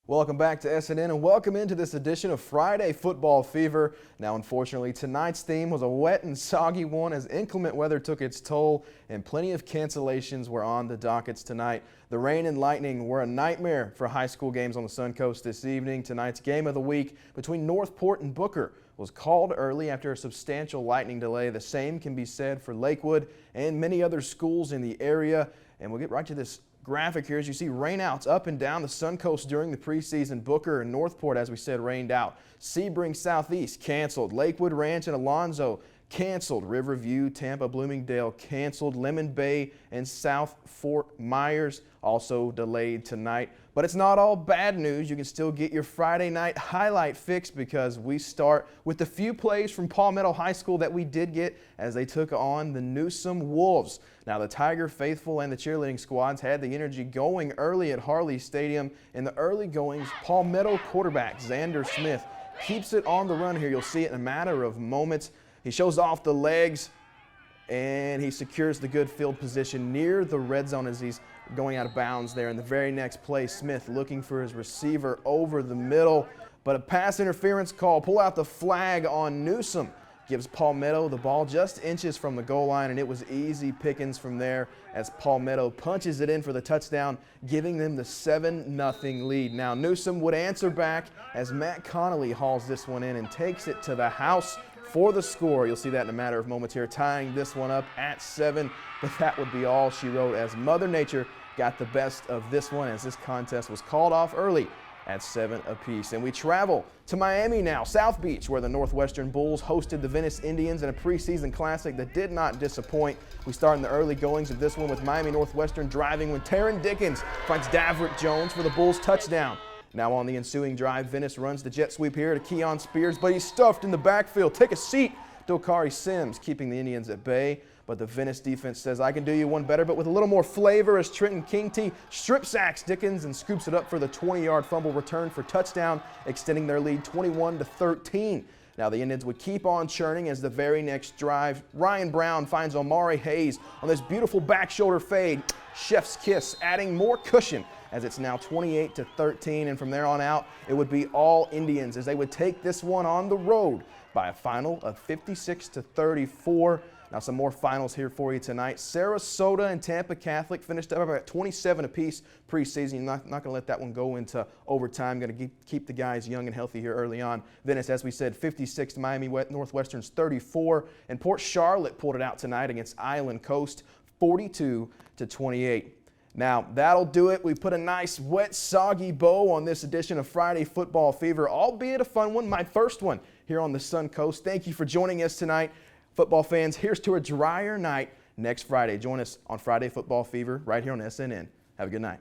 Welcome back to SNN and welcome into this edition of Friday Football Fever. Now, unfortunately, tonight's theme was a wet and soggy one as inclement weather took its toll and plenty of cancellations were on the dockets tonight. The rain and lightning were a nightmare for high school games on the Suncoast this evening. Tonight's game of the week between Northport and Booker was called early after a substantial lightning delay. The same can be said for Lakewood and many other schools in the area. And we'll get right to this graphic here as you see rainouts up and down the Suncoast during the preseason. Booker and Northport, as we said, rained out. Sebring Southeast canceled. Lakewood Ranch and Alonzo canceled. Riverview, Tampa, Bloomingdale canceled. Lemon Bay and South Fort Myers also delayed tonight. But it's not all bad news. You can still get your Friday night highlight fix because we start with the few plays from Palmetto High School that we did get as they took on the Newsome Wolves. Now, the Tiger faithful and the cheerleading squads had the energy going early at Harley Stadium. In the early goings, Palmetto quarterback Xander Smith keeps it on the run here. You'll see it in a matter of moments. He shows off the legs and he secures the good field position near the red zone as he's going out of bounds there. In the very next play, Smith looking for his receiver over the middle, but a pass interference call. Pull out the flag on Newsome. Gives Palmetto the ball just inches from the goal line, and it was easy pickings from there as Palmetto punches it in for the touchdown, giving them the 7-0 lead. Now, Newsome would answer back as Matt Connolly hauls this one in and takes it to the house for the score. You'll see that in a matter of moments here, tying this one up at 7, but that would be all she wrote as Mother Nature got the best of this one as this contest was called off early at 7 apiece. And we travel to Miami now, South Beach, where the Northwestern Bulls hosted the Venice Indians in a preseason classic that did not disappoint. We start in the early goings of this one with Miami Northwestern driving when Taryn Dickens finds Daverick Jones for the Bulls touchdown. Now on the ensuing drive, Venice runs the jet sweep here to Keon Spears, but he's stuffed in the backfield. Take a seat. Dokari Sims keeping the Indians at bay, but the Venice defense says, I can do you one better, but with a little more flavor as Trenton Kingty strip sacks Dickens and scoops it up for the 20-yard fumble return for touchdown, extending their lead 21-13. Now the Indians would keep on churning as the very next drive, Ryan Brown finds Omari Hayes on this beautiful back shoulder fade. Chef's kiss, adding more cushion as it's now 28-13, and from there on out, it would be all Indians as they would take this one on the road by a final of 56-34. Now some more finals here for you tonight. Sarasota and Tampa Catholic finished up at 27 apiece preseason. You're not going to let that one go into overtime. Going to keep the guys young and healthy here early on. Venice, as we said, 56 to Miami Northwestern's 34. And Port Charlotte pulled it out tonight against Island Coast, 42-28. Now, that'll do it. We put a nice, wet, soggy bow on this edition of Friday Football Fever, albeit a fun one, my first one here on the Suncoast. Thank you for joining us tonight. Football fans, here's to a drier night next Friday. Join us on Friday Football Fever right here on SNN. Have a good night.